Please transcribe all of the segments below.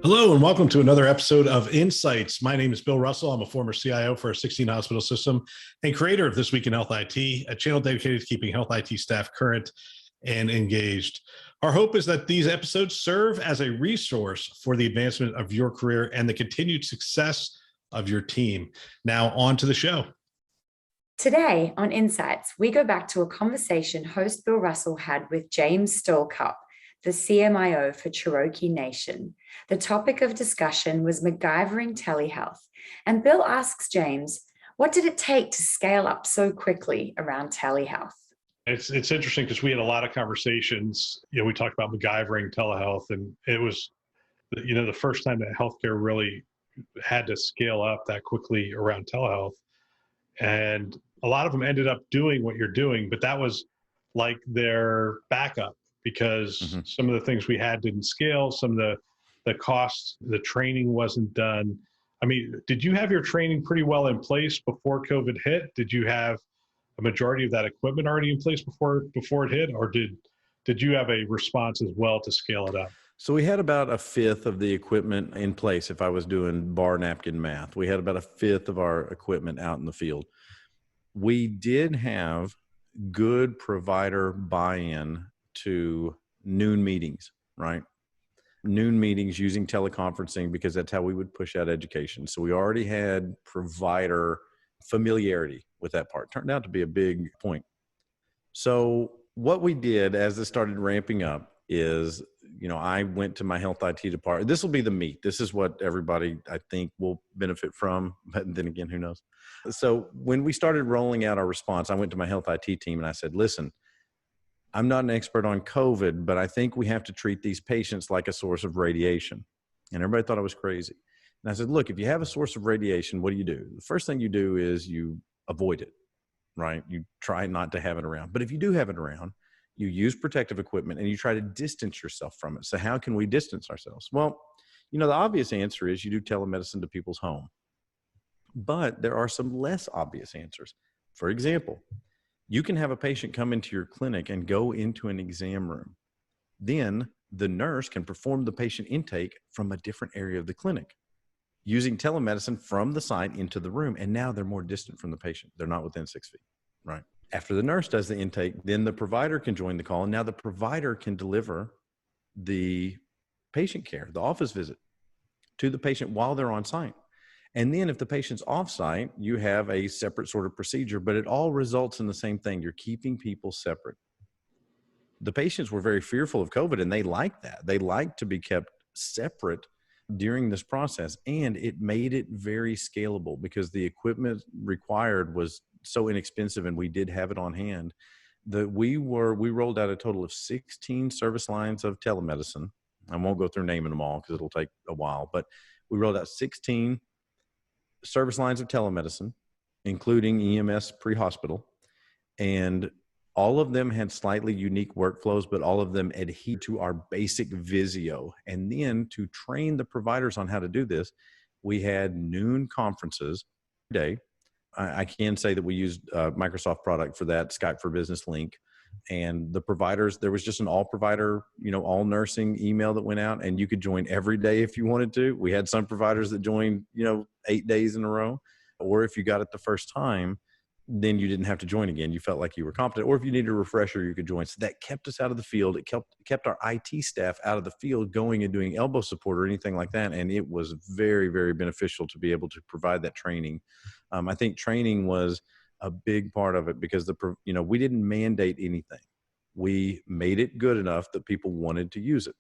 Hello and welcome to another episode of Insights. My name is Bill Russell. I'm a former CIO for a 16-hospital system and creator of This Week in Health IT, a channel dedicated to keeping health IT staff current and engaged. Our hope is that these episodes serve as a resource for the advancement of your career and the continued success of your team. Now on to the show. Today on Insights, we go back to a conversation host Bill Russell had with James Stallcup, the CMIO for Cherokee Nation. The topic of discussion was MacGyvering Telehealth. And Bill asks James, what did it take to scale up so quickly around telehealth? It's interesting because we had a lot of conversations. We talked about MacGyvering Telehealth, and it was, the first time that healthcare really had to scale up that quickly around telehealth. And a lot of them ended up doing what you're doing, but that was like their backup because some of the things we had didn't scale. Some of the costs, the training wasn't done. I mean, did you have your training pretty well in place before COVID hit? Did you have a majority of that equipment already in place before it hit, or did you have a response as well to scale it up? So we had about a fifth of the equipment in place. If I was doing bar napkin math, we had about a fifth of our equipment out in the field. We did have good provider buy-in to noon meetings, right? Noon meetings using teleconferencing because that's how we would push out education. So we already had provider familiarity with that part. Turned out to be a big point. So what we did as this started ramping up is, I went to my health IT department. This will be the meat. This is what everybody, I think, will benefit from. But then again, who knows? So when we started rolling out our response, I went to my health IT team and I said, listen, I'm not an expert on COVID, but I think we have to treat these patients like a source of radiation. And everybody thought I was crazy. And I said, look, if you have a source of radiation, what do? The first thing you do is you avoid it, right? You try not to have it around. But if you do have it around, you use protective equipment and you try to distance yourself from it. So how can we distance ourselves? Well, the obvious answer is you do telemedicine to people's home. But there are some less obvious answers. For example, you can have a patient come into your clinic and go into an exam room. Then the nurse can perform the patient intake from a different area of the clinic using telemedicine from the site into the room. And now they're more distant from the patient. They're not within 6 feet, right? After the nurse does the intake, then the provider can join the call. And now the provider can deliver the patient care, the office visit to the patient while they're on site. And then if the patient's off-site, you have a separate sort of procedure, but it all results in the same thing. You're keeping people separate. The patients were very fearful of COVID, and they liked that. They liked to be kept separate during this process, and it made it very scalable because the equipment required was so inexpensive, and we did have it on hand, that we rolled out a total of 16 service lines of telemedicine. I won't go through naming them all because it'll take a while, but we rolled out 16 service lines of telemedicine, including EMS pre-hospital, and all of them had slightly unique workflows, but all of them adhere to our basic Visio. And then to train the providers on how to do this, we had noon conferences every day. I can say that we used a Microsoft product for that, Skype for Business Link. And the providers, there was just an all provider, all nursing email that went out, and you could join every day if you wanted to. We had some providers that joined, 8 days in a row, or if you got it the first time, then you didn't have to join again. You felt like you were competent, or if you needed a refresher, you could join. So that kept us out of the field. It kept our IT staff out of the field going and doing elbow support or anything like that. And it was very, very beneficial to be able to provide that training. I think training was a big part of it because we didn't mandate anything. We made it good enough that people wanted to use it.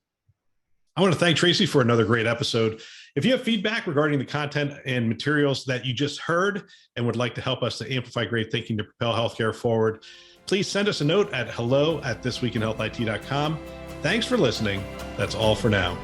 I want to thank Tracy for another great episode. If you have feedback regarding the content and materials that you just heard and would like to help us to amplify great thinking to propel healthcare forward, please send us a note at hello@thisweekinhealthit.com. Thanks for listening. That's all for now.